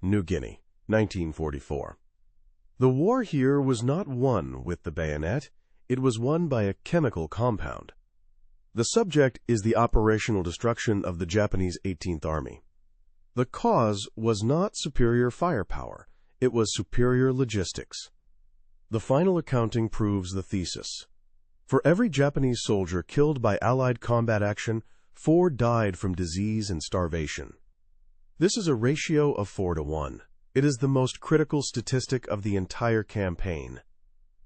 New Guinea, 1944. The war here was not won with the bayonet, it was won by a chemical compound. The subject is the operational destruction of the Japanese 18th Army. The cause was not superior firepower, it was superior logistics. The final accounting proves the thesis. For every Japanese soldier killed by Allied combat action, 4 died from disease and starvation. This is a ratio of 4 to 1. It is the most critical statistic of the entire campaign.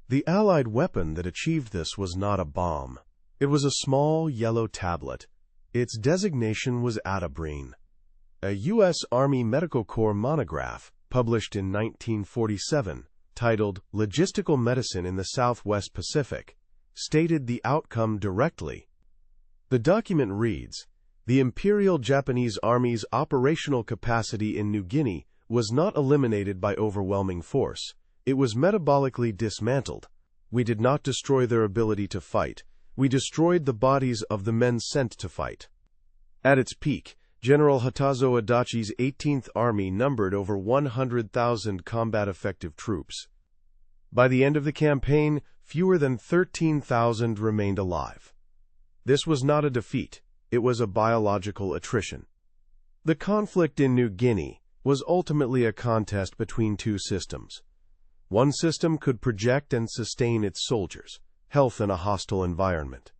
The Allied weapon that achieved this was not a bomb. It was a small yellow tablet. Its designation was Atabrine. A U.S. Army Medical Corps monograph, published in 1947, titled Logistical Medicine in the Southwest Pacific, stated the outcome directly. The document reads, "The Imperial Japanese Army's operational capacity in New Guinea was not eliminated by overwhelming force. It was metabolically dismantled. We did not destroy their ability to fight. We destroyed the bodies of the men sent to fight." At its peak, General Hatazo Adachi's 18th Army numbered over 100,000 combat-effective troops. By the end of the campaign, fewer than 13,000 remained alive. This was not a defeat, it was a biological attrition. The conflict in New Guinea was ultimately a contest between 2 systems. One system could project and sustain its soldiers' health in a hostile environment.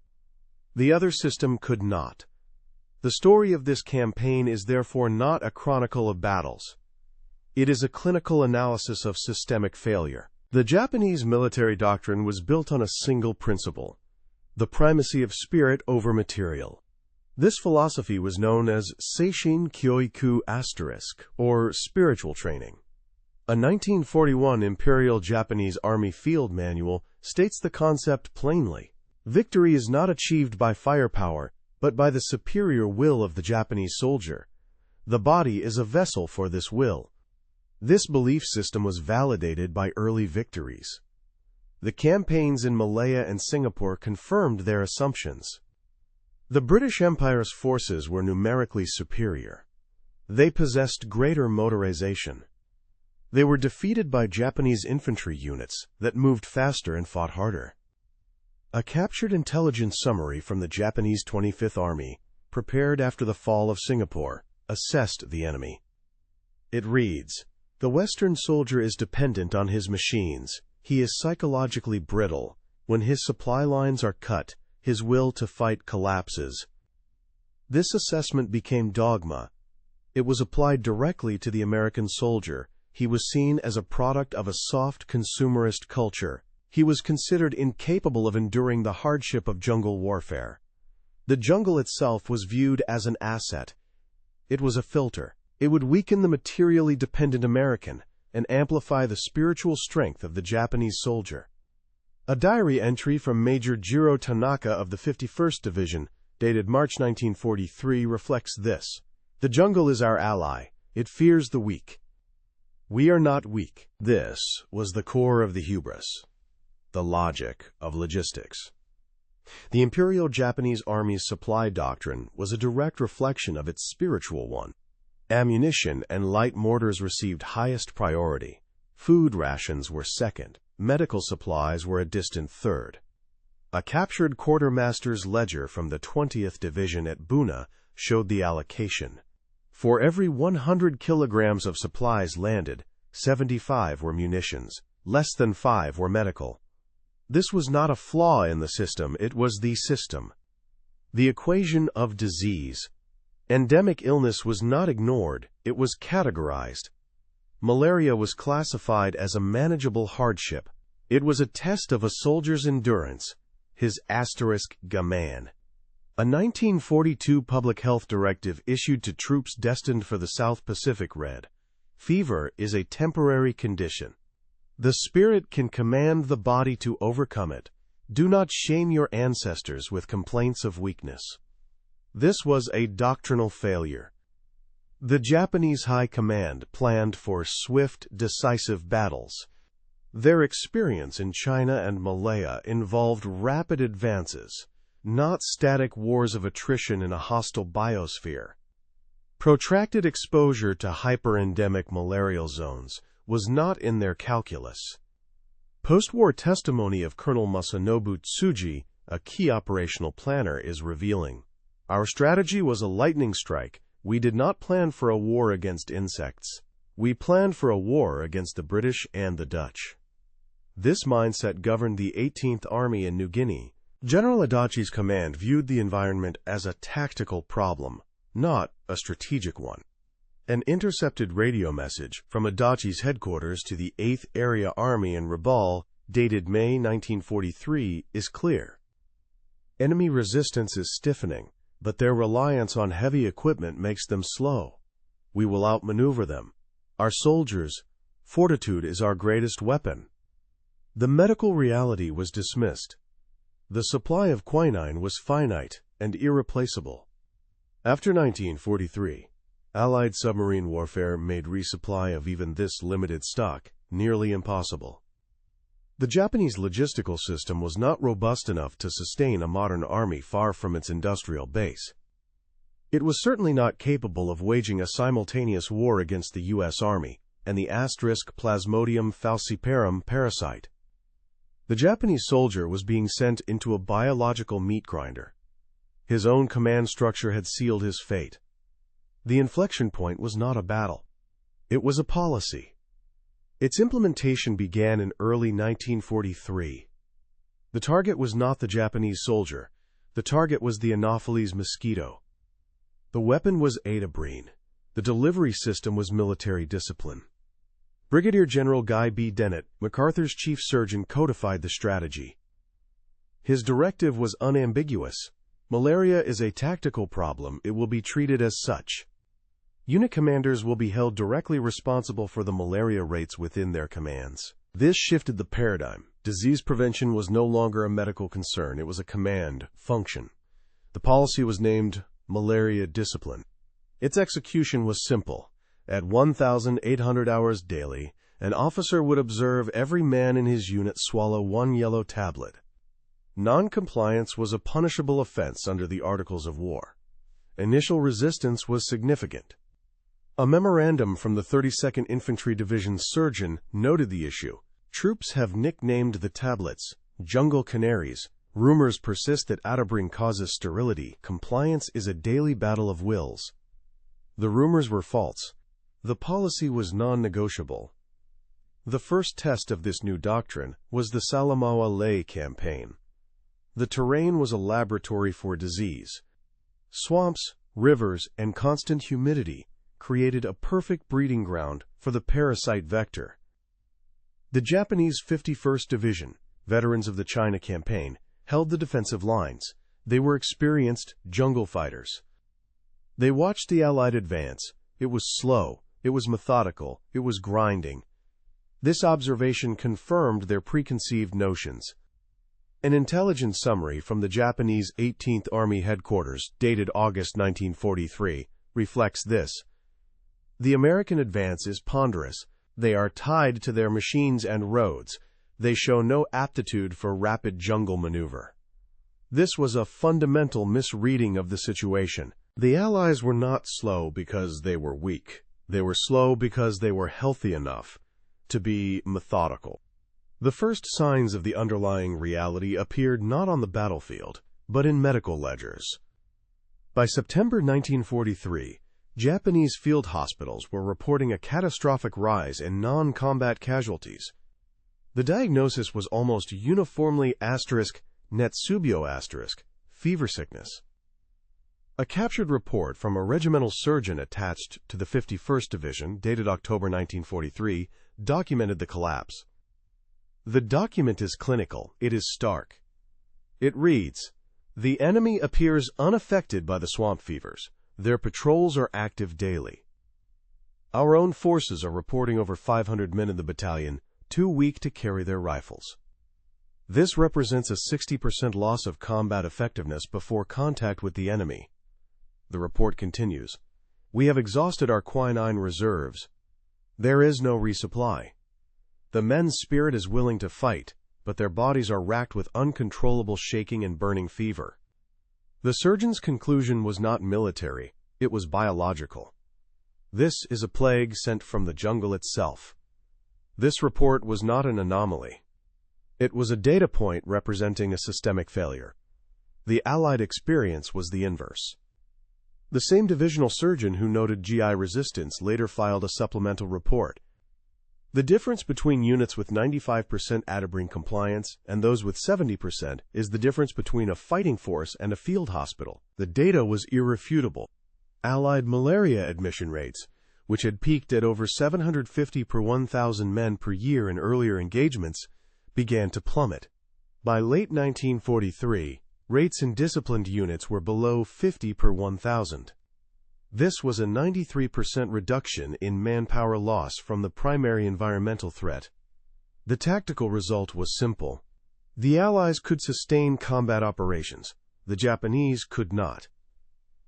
The other system could not. The story of this campaign is therefore not a chronicle of battles. It is a clinical analysis of systemic failure. The Japanese military doctrine was built on a single principle: the primacy of spirit over material. This philosophy was known as Seishin Kyoiku or spiritual training. A 1941 Imperial Japanese Army field manual states the concept plainly. Victory is not achieved by firepower, but by the superior will of the Japanese soldier. The body is a vessel for this will. This belief system was validated by early victories. The campaigns in Malaya and Singapore confirmed their assumptions. The British Empire's forces were numerically superior. They possessed greater motorization. They were defeated by Japanese infantry units that moved faster and fought harder. A captured intelligence summary from the Japanese 25th Army, prepared after the fall of Singapore, assessed the enemy. It reads, "The Western soldier is dependent on his machines. He is psychologically brittle. When his supply lines are cut, his will to fight collapses." This assessment became dogma. It was applied directly to the American soldier. He was seen as a product of a soft consumerist culture. He was considered incapable of enduring the hardship of jungle warfare. The jungle itself was viewed as an asset. It was a filter. It would weaken the materially dependent American and amplify the spiritual strength of the Japanese soldier. A diary entry from Major Jiro Tanaka of the 51st Division, dated March 1943, reflects this: "The jungle is our ally. It fears the weak. We are not weak." This was the core of the hubris, the logic of logistics. The Imperial Japanese Army's supply doctrine was a direct reflection of its spiritual one. Ammunition and light mortars received highest priority. Food rations were second. Medical supplies were a distant third. A captured quartermaster's ledger from the 20th Division at Buna showed the allocation. For every 100 kilograms of supplies landed, 75 were munitions. Less than 5 were medical. This was not a flaw in the system, it was the system. The equation of disease. Endemic illness was not ignored, it was categorized. Malaria was classified as a manageable hardship. It was a test of a soldier's endurance, his *gaman. A 1942 public health directive issued to troops destined for the South Pacific read, "Fever is a temporary condition. The spirit can command the body to overcome it. Do not shame your ancestors with complaints of weakness." This was a doctrinal failure. The Japanese High Command planned for swift, decisive battles. Their experience in China and Malaya involved rapid advances, not static wars of attrition in a hostile biosphere. Protracted exposure to hyperendemic malarial zones was not in their calculus. Post-war testimony of Colonel Masanobu Tsuji, a key operational planner, is revealing. Our strategy was a lightning strike. We did not plan for a war against insects. We planned for a war against the British and the Dutch. This mindset governed the 18th Army in New Guinea. General Adachi's command viewed the environment as a tactical problem, not a strategic one. An intercepted radio message from Adachi's headquarters to the 8th Area Army in Rabaul, dated May 1943, is clear. Enemy resistance is stiffening, but their reliance on heavy equipment makes them slow. We will outmaneuver them. Our soldiers' fortitude is our greatest weapon. The medical reality was dismissed. The supply of quinine was finite and irreplaceable. After 1943, Allied submarine warfare made resupply of even this limited stock nearly impossible. The Japanese logistical system was not robust enough to sustain a modern army far from its industrial base. It was certainly not capable of waging a simultaneous war against the U.S. Army and the Plasmodium falciparum parasite. The Japanese soldier was being sent into a biological meat grinder. His own command structure had sealed his fate. The inflection point was not a battle. It was a policy. Its implementation began in early 1943. The target was not the Japanese soldier. The target was the Anopheles mosquito. The weapon was Atabrine. The delivery system was military discipline. Brigadier General Guy B. Dennett, MacArthur's chief surgeon, codified the strategy. His directive was unambiguous. Malaria is a tactical problem. It will be treated as such. Unit commanders will be held directly responsible for the malaria rates within their commands. This shifted the paradigm. Disease prevention was no longer a medical concern. It was a command function. The policy was named Malaria Discipline. Its execution was simple. At 1,800 hours daily, an officer would observe every man in his unit swallow one yellow tablet. Non-compliance was a punishable offense under the Articles of War. Initial resistance was significant. A memorandum from the 32nd Infantry Division surgeon noted the issue. Troops have nicknamed the tablets jungle canaries. Rumors persist that Atabrine causes sterility. Compliance is a daily battle of wills. The rumors were false. The policy was non-negotiable. The first test of this new doctrine was the Salamaua Lay campaign. The terrain was a laboratory for disease. Swamps, rivers, and constant humidity created a perfect breeding ground for the parasite vector. The Japanese 51st Division, veterans of the China campaign, held the defensive lines. They were experienced jungle fighters. They watched the Allied advance. It was slow, it was methodical, it was grinding. This observation confirmed their preconceived notions. An intelligence summary from the Japanese 18th Army headquarters, dated August 1943, reflects this. The American advance is ponderous. They are tied to their machines and roads. They show no aptitude for rapid jungle maneuver. This was a fundamental misreading of the situation. The Allies were not slow because they were weak. They were slow because they were healthy enough to be methodical. The first signs of the underlying reality appeared not on the battlefield, but in medical ledgers. By September 1943, Japanese field hospitals were reporting a catastrophic rise in non-combat casualties. The diagnosis was almost uniformly Netsubio fever sickness. A captured report from a regimental surgeon attached to the 51st Division, dated October 1943, documented the collapse. The document is clinical. It is stark. It reads, "The enemy appears unaffected by the swamp fevers. Their patrols are active daily. Our own forces are reporting over 500 men in the battalion, too weak to carry their rifles. This represents a 60% loss of combat effectiveness before contact with the enemy." The report continues, "We have exhausted our quinine reserves. There is no resupply. The men's spirit is willing to fight, but their bodies are racked with uncontrollable shaking and burning fever." The surgeon's conclusion was not military, it was biological. This is a plague sent from the jungle itself. This report was not an anomaly. It was a data point representing a systemic failure. The Allied experience was the inverse. The same divisional surgeon who noted GI resistance later filed a supplemental report. The difference between units with 95% Atabrine compliance and those with 70% is the difference between a fighting force and a field hospital. The data was irrefutable. Allied malaria admission rates, which had peaked at over 750 per 1,000 men per year in earlier engagements, began to plummet. By late 1943, rates in disciplined units were below 50 per 1,000. This was a 93% reduction in manpower loss from the primary environmental threat. The tactical result was simple. The Allies could sustain combat operations. The Japanese could not.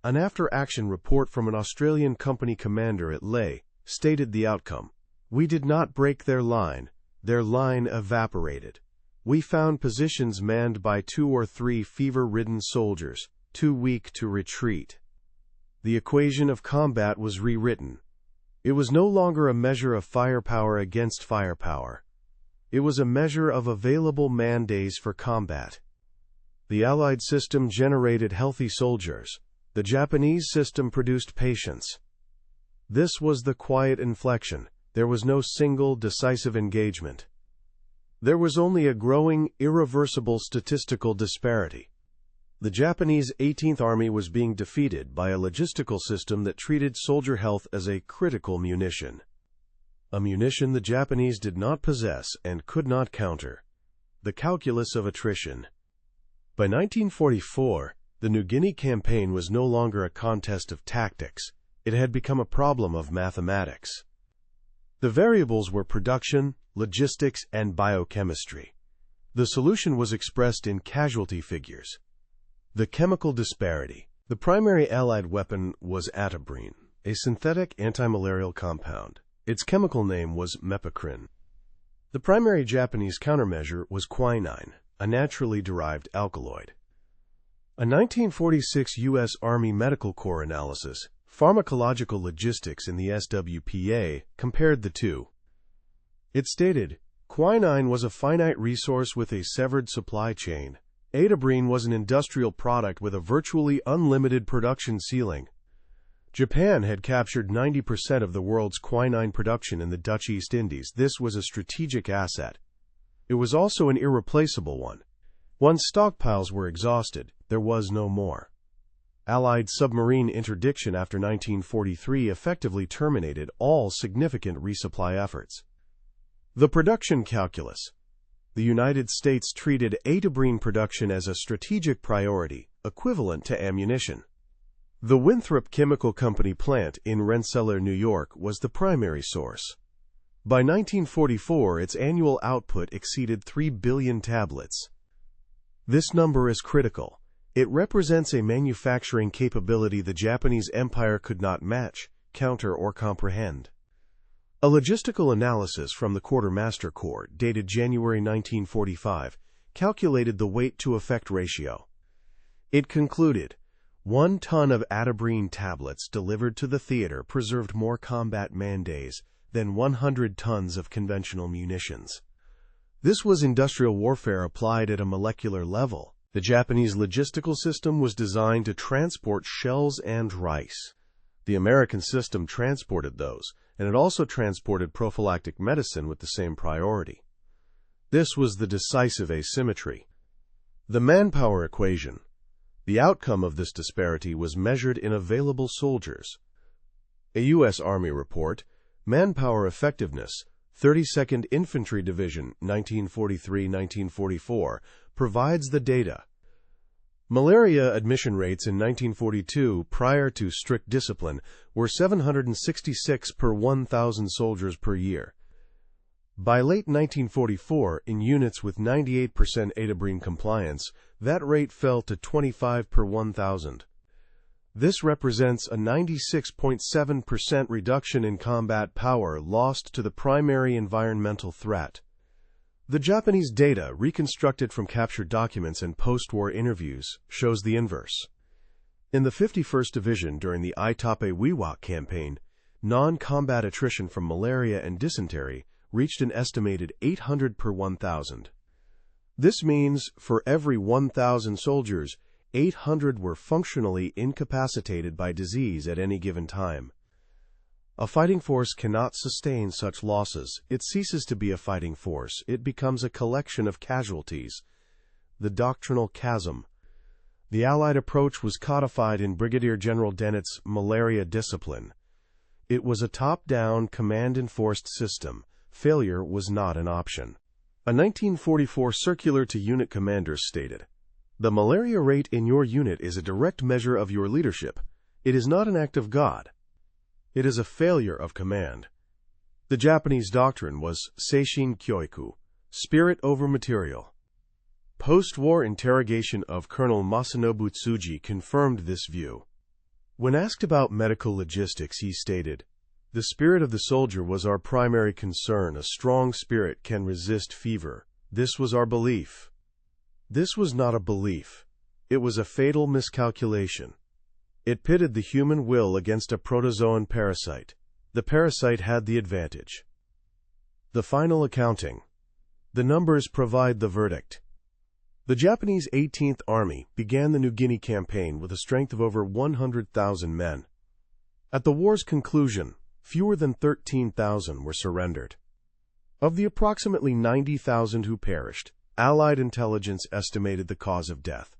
An after-action report from an Australian company commander at Leh stated the outcome. "We did not break their line evaporated. We found positions manned by 2 or 3 fever-ridden soldiers, too weak to retreat." The equation of combat was rewritten. It was no longer a measure of firepower against firepower. It was a measure of available man days for combat. The Allied system generated healthy soldiers. The Japanese system produced patience. This was the quiet inflection. There was no single, decisive engagement. There was only a growing, irreversible statistical disparity. The Japanese 18th Army was being defeated by a logistical system that treated soldier health as a critical munition. A munition the Japanese did not possess and could not counter. The calculus of attrition. By 1944, the New Guinea campaign was no longer a contest of tactics. It had become a problem of mathematics. The variables were production, logistics, and biochemistry. The solution was expressed in casualty figures. The chemical disparity. The primary Allied weapon was Atabrine, a synthetic antimalarial compound. Its chemical name was mepacrin. The primary Japanese countermeasure was quinine, a naturally derived alkaloid. A 1946 U.S. Army Medical Corps analysis, Pharmacological Logistics in the SWPA, compared the two. It stated, quinine was a finite resource with a severed supply chain. Atabrine was an industrial product with a virtually unlimited production ceiling. Japan had captured 90% of the world's quinine production in the Dutch East Indies. This was a strategic asset. It was also an irreplaceable one. Once stockpiles were exhausted, there was no more. Allied submarine interdiction after 1943 effectively terminated all significant resupply efforts. The production calculus. The United States treated Atabrine production as a strategic priority, equivalent to ammunition. The Winthrop Chemical Company plant in Rensselaer, New York, was the primary source. By 1944, its annual output exceeded 3 billion tablets. This number is critical. It represents a manufacturing capability the Japanese Empire could not match, counter, or comprehend. A logistical analysis from the Quartermaster Corps, dated January 1945, calculated the weight-to-effect ratio. It concluded, 1 ton of Atabrine tablets delivered to the theater preserved more combat man days than 100 tons of conventional munitions. This was industrial warfare applied at a molecular level. The Japanese logistical system was designed to transport shells and rice. The American system transported those, and it also transported prophylactic medicine with the same priority. This was the decisive asymmetry. The manpower equation. The outcome of this disparity was measured in available soldiers. A U.S. Army report, Manpower Effectiveness, 32nd Infantry Division, 1943-1944, provides the data. Malaria admission rates in 1942, prior to strict discipline, were 766 per 1,000 soldiers per year. By late 1944, in units with 98% Atabrine compliance, that rate fell to 25 per 1,000. This represents a 96.7% reduction in combat power lost to the primary environmental threat. The Japanese data, reconstructed from captured documents and post-war interviews, shows the inverse. In the 51st Division during the WWII campaign, non-combat attrition from malaria and dysentery reached an estimated 800 per 1,000. This means, for every 1,000 soldiers, 800 were functionally incapacitated by disease at any given time. A fighting force cannot sustain such losses. It ceases to be a fighting force. It becomes a collection of casualties. The doctrinal chasm. The Allied approach was codified in Brigadier General Dennett's Malaria discipline. It was a top-down, command-enforced system. Failure was not an option. A 1944 circular to unit commanders stated, "The malaria rate in your unit is a direct measure of your leadership. It is not an act of God. It is a failure of command." The Japanese doctrine was Seishin Kyoiku, spirit over material. Post-war interrogation of Colonel Masanobu Tsuji confirmed this view. When asked about medical logistics, he stated, "The spirit of the soldier was our primary concern. A strong spirit can resist fever. This was our belief." This was not a belief. It was a fatal miscalculation. It pitted the human will against a protozoan parasite. The parasite had the advantage. The final accounting. The numbers provide the verdict. The Japanese 18th Army began the New Guinea campaign with a strength of over 100,000 men. At the war's conclusion, fewer than 13,000 were surrendered. Of the approximately 90,000 who perished, Allied intelligence estimated the cause of death.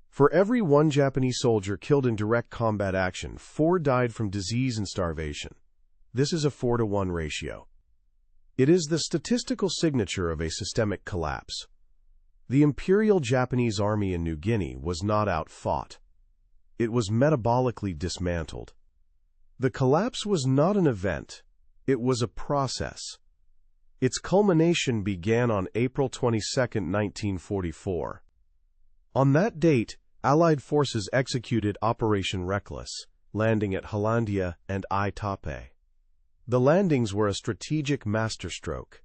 For every one Japanese soldier killed in direct combat action, 4 died from disease and starvation. This is a 4-to-1 ratio. It is the statistical signature of a systemic collapse. The Imperial Japanese Army in New Guinea was not outfought. It was metabolically dismantled. The collapse was not an event. It was a process. Its culmination began on April 22, 1944. On that date, Allied forces executed Operation Reckless, landing at Hollandia and Itape. The landings were a strategic masterstroke.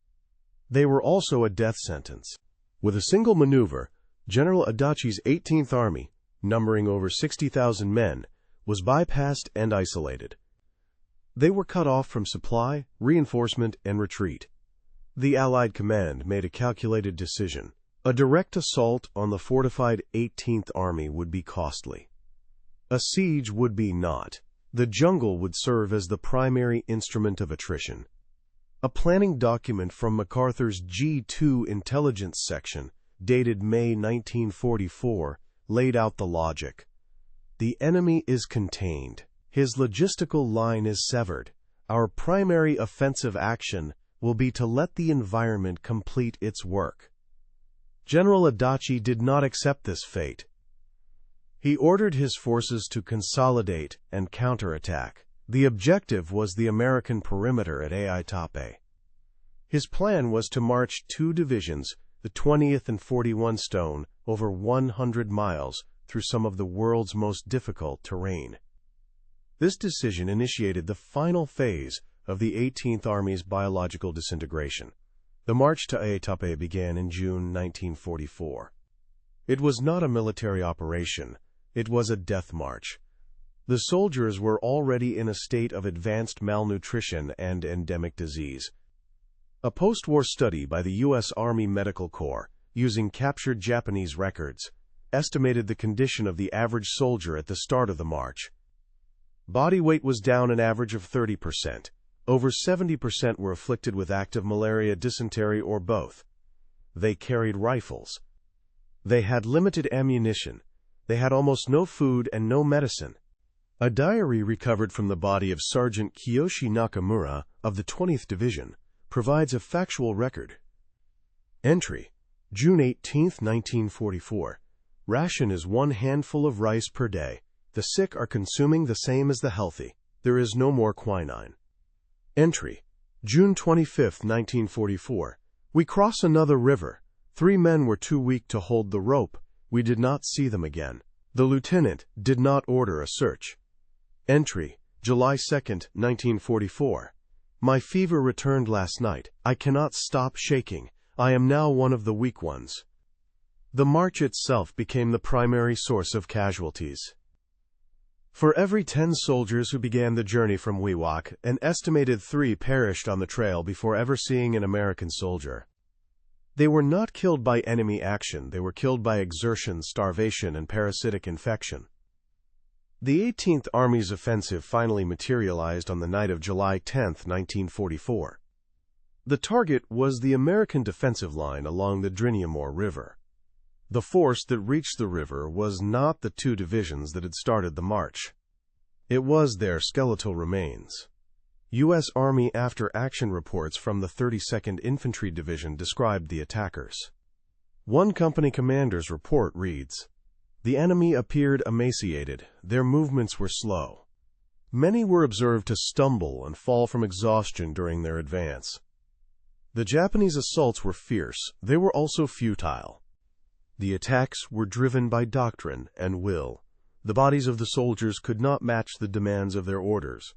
They were also a death sentence. With a single maneuver, General Adachi's 18th Army, numbering over 60,000 men, was bypassed and isolated. They were cut off from supply, reinforcement, and retreat. The Allied command made a calculated decision. A direct assault on the fortified 18th Army would be costly. A siege would be not. The jungle would serve as the primary instrument of attrition. A planning document from MacArthur's G2 intelligence section, dated May 1944, laid out the logic. The enemy is contained. His logistical line is severed. Our primary offensive action will be to let the environment complete its work. General Adachi did not accept this fate. He ordered his forces to consolidate and counterattack. The objective was the American perimeter at Itape. His plan was to march 2 divisions, the 20th and 41 Stone, over 100 miles through some of the world's most difficult terrain. This decision initiated the final phase of the 18th Army's biological disintegration. The march to Itape began in June 1944. It was not a military operation. It was a death march. The soldiers were already in a state of advanced malnutrition and endemic disease. A post-war study by the U.S. Army Medical Corps, using captured Japanese records, estimated the condition of the average soldier at the start of the march. Body weight was down an average of 30%. Over 70% were afflicted with active malaria, dysentery, or both. They carried rifles. They had limited ammunition. They had almost no food and no medicine. A diary recovered from the body of Sergeant Kiyoshi Nakamura of the 20th Division provides a factual record. Entry: June 18, 1944. Ration is 1 handful of rice per day. The sick are consuming the same as the healthy. There is no more quinine. Entry: June 25, 1944. We cross another river. 3 men were too weak to hold the rope. We did not see them again. The lieutenant did not order a search. Entry: July 2, 1944. My fever returned last night. I cannot stop shaking. I am now one of the weak ones. The march itself became the primary source of casualties. For every 10 soldiers who began the journey from Wewak, an estimated 3 perished on the trail before ever seeing an American soldier. They were not killed by enemy action, they were killed by exertion, starvation, and parasitic infection. The 18th Army's offensive finally materialized on the night of July 10, 1944. The target was the American defensive line along the Guinea River. The force that reached the river was not the 2 divisions that had started the march. It was their skeletal remains. U.S. Army after-action reports from the 32nd Infantry Division described the attackers. One company commander's report reads, "The enemy appeared emaciated, their movements were slow. Many were observed to stumble and fall from exhaustion during their advance. The Japanese assaults were fierce, they were also futile. The attacks were driven by doctrine and will. The bodies of the soldiers could not match the demands of their orders."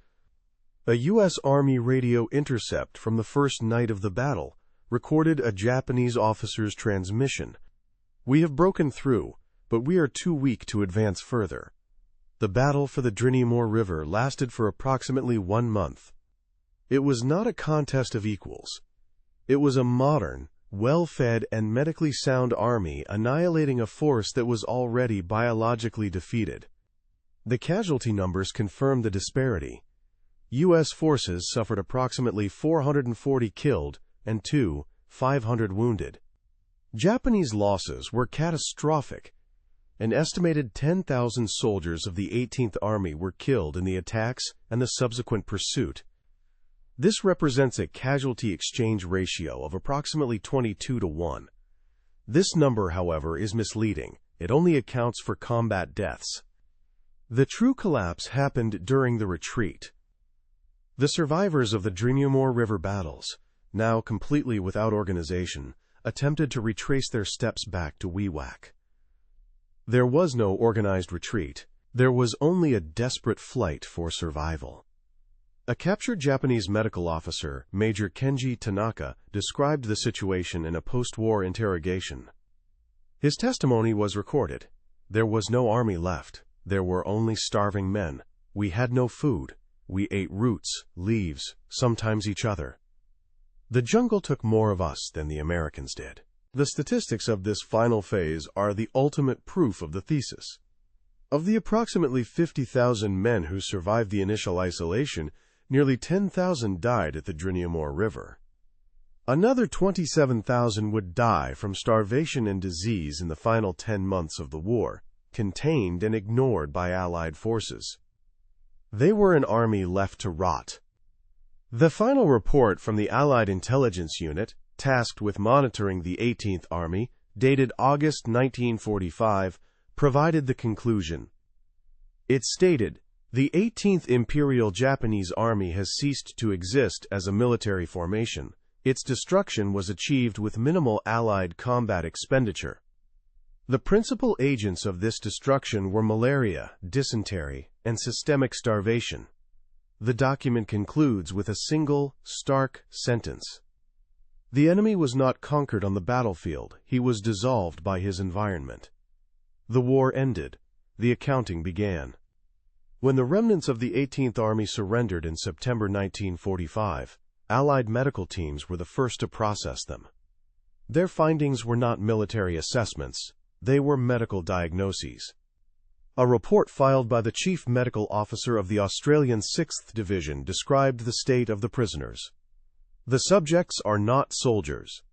A U.S. Army radio intercept from the first night of the battle recorded a Japanese officer's transmission. "We have broken through, but we are too weak to advance further." The battle for the Guinea River lasted for approximately 1 month. It was not a contest of equals. It was a modern, well-fed, and medically sound army annihilating a force that was already biologically defeated. The casualty numbers confirm the disparity. U.S. forces suffered approximately 440 killed and 500 wounded. Japanese losses were catastrophic. An estimated 10,000 soldiers of the 18th Army were killed in the attacks and the subsequent pursuit. This represents a casualty exchange ratio of approximately 22-1. This number, however, is misleading. It only accounts for combat deaths. The true collapse happened during the retreat. The survivors of the Guinea River battles, now completely without organization, attempted to retrace their steps back to Wewak. There was no organized retreat. There was only a desperate flight for survival. A captured Japanese medical officer, Major Kenji Tanaka, described the situation in a post-war interrogation. His testimony was recorded. "There was no army left. There were only starving men. We had no food. We ate roots, leaves, sometimes each other. The jungle took more of us than the Americans did." The statistics of this final phase are the ultimate proof of the thesis. Of the approximately 50,000 men who survived the initial isolation, nearly 10,000 died at the Guinea River. Another 27,000 would die from starvation and disease in the final 10 months of the war, contained and ignored by Allied forces. They were an army left to rot. The final report from the Allied Intelligence Unit, tasked with monitoring the 18th Army, dated August 1945, provided the conclusion. It stated, "The 18th Imperial Japanese Army has ceased to exist as a military formation. Its destruction was achieved with minimal Allied combat expenditure. The principal agents of this destruction were malaria, dysentery, and systemic starvation." The document concludes with a single, stark sentence. The enemy was not conquered on the battlefield, he was dissolved by his environment. The war ended. The accounting began. When the remnants of the 18th Army surrendered in September 1945, Allied medical teams were the first to process them. Their findings were not military assessments, they were medical diagnoses. A report filed by the Chief Medical Officer of the Australian 6th Division described the state of the prisoners. The subjects are not soldiers.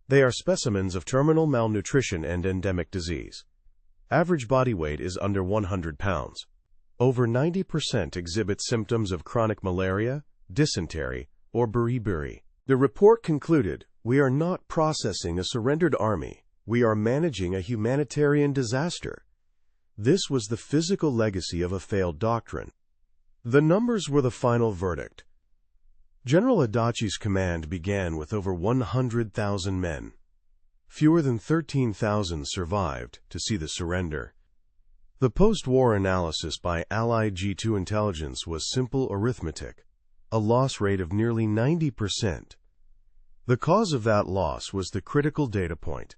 They are specimens of terminal malnutrition and endemic disease. Average body weight is under 100 pounds. Over 90% exhibit symptoms of chronic malaria, dysentery, or beriberi. The report concluded, "We are not processing a surrendered army. We are managing a humanitarian disaster." This was the physical legacy of a failed doctrine. The numbers were the final verdict. General Adachi's command began with over 100,000 men. Fewer than 13,000 survived to see the surrender. The post-war analysis by Allied G2 intelligence was simple arithmetic, a loss rate of nearly 90%. The cause of that loss was the critical data point,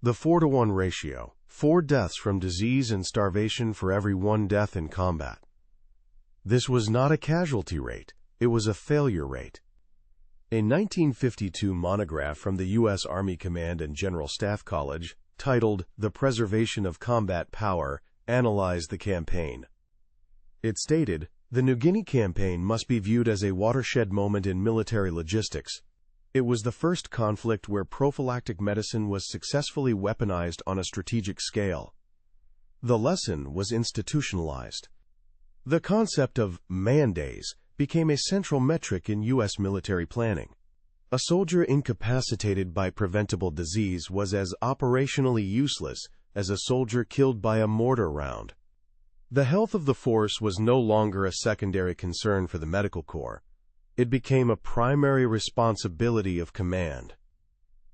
the 4-to-1 ratio, 4 deaths from disease and starvation for every 1 death in combat. This was not a casualty rate, it was a failure rate. A 1952 monograph from the U.S. Army Command and General Staff College, titled The Preservation of Combat Power, analyzed the campaign. It stated, "The New Guinea campaign must be viewed as a watershed moment in military logistics. It was the first conflict where prophylactic medicine was successfully weaponized on a strategic scale. The lesson was institutionalized. The concept of man days became a central metric in U.S. military planning. A soldier incapacitated by preventable disease was as operationally useless as a soldier killed by a mortar round. The health of the force was no longer a secondary concern for the medical corps. It became a primary responsibility of command."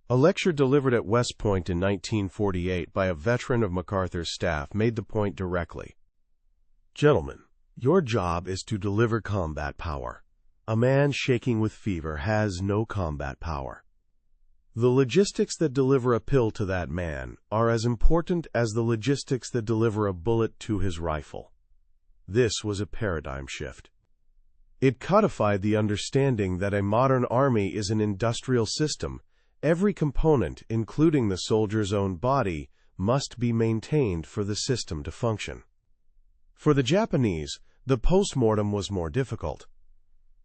A lecture delivered at West Point in 1948 by a veteran of MacArthur's staff made the point directly. "Gentlemen, your job is to deliver combat power. A man shaking with fever has no combat power. The logistics that deliver a pill to that man are as important as the logistics that deliver a bullet to his rifle." This was a paradigm shift. It codified the understanding that a modern army is an industrial system. Every component, including the soldier's own body, must be maintained for the system to function. For the Japanese, the post-mortem was more difficult.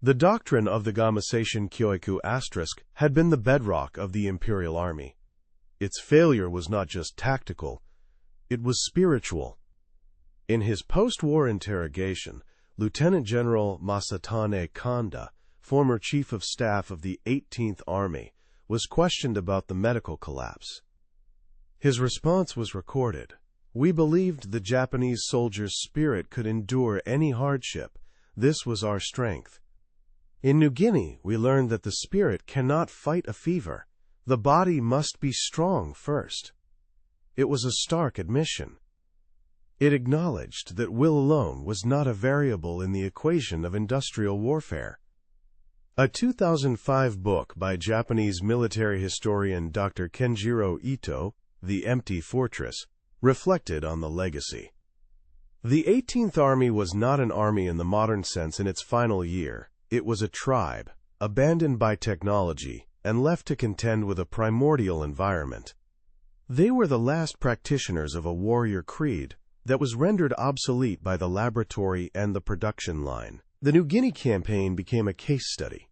The doctrine of the Seishin Kyoiku * had been the bedrock of the Imperial Army. Its failure was not just tactical, it was spiritual. In his post-war interrogation, Lieutenant General Masatane Kanda, former Chief of Staff of the 18th Army, was questioned about the medical collapse. His response was recorded. "We believed the Japanese soldier's spirit could endure any hardship. This was our strength. In New Guinea, we learned that the spirit cannot fight a fever. The body must be strong first." It was a stark admission. It acknowledged that will alone was not a variable in the equation of industrial warfare. A 2005 book by Japanese military historian Dr. Kenjiro Ito, The Empty Fortress, reflected on the legacy. The 18th Army was not an army in the modern sense in its final year. It was a tribe, abandoned by technology, and left to contend with a primordial environment. They were the last practitioners of a warrior creed that was rendered obsolete by the laboratory and the production line. The New Guinea campaign became a case study.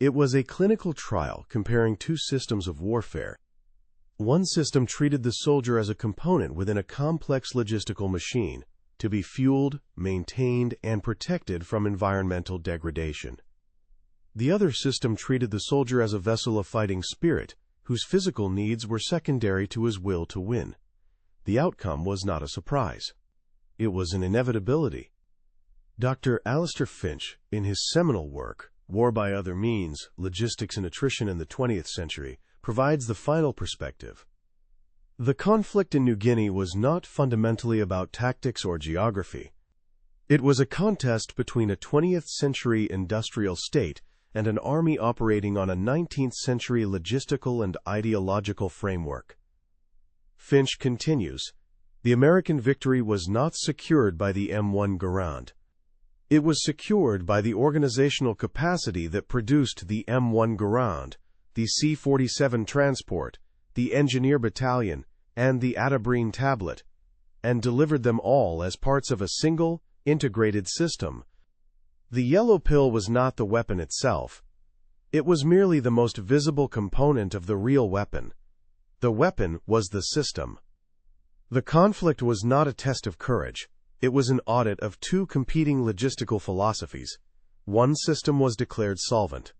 It was a clinical trial comparing two systems of warfare. One system treated the soldier as a component within a complex logistical machine, to be fueled, maintained, and protected from environmental degradation. The other system treated the soldier as a vessel of fighting spirit, whose physical needs were secondary to his will to win. The outcome was not a surprise. It was an inevitability. Dr. Alistair Finch, in his seminal work, War by Other Means, Logistics and Attrition in the 20th Century, provides the final perspective. The conflict in New Guinea was not fundamentally about tactics or geography. It was a contest between a 20th century industrial state and an army operating on a 19th century logistical and ideological framework. Finch continues, "The American victory was not secured by the M1 Garand. It was secured by the organizational capacity that produced the M1 Garand, the C-47 transport, the engineer battalion, and the Atabrine tablet, and delivered them all as parts of a single, integrated system. The yellow pill was not the weapon itself. It was merely the most visible component of the real weapon. The weapon was the system." The conflict was not a test of courage. It was an audit of two competing logistical philosophies. One system was declared solvent.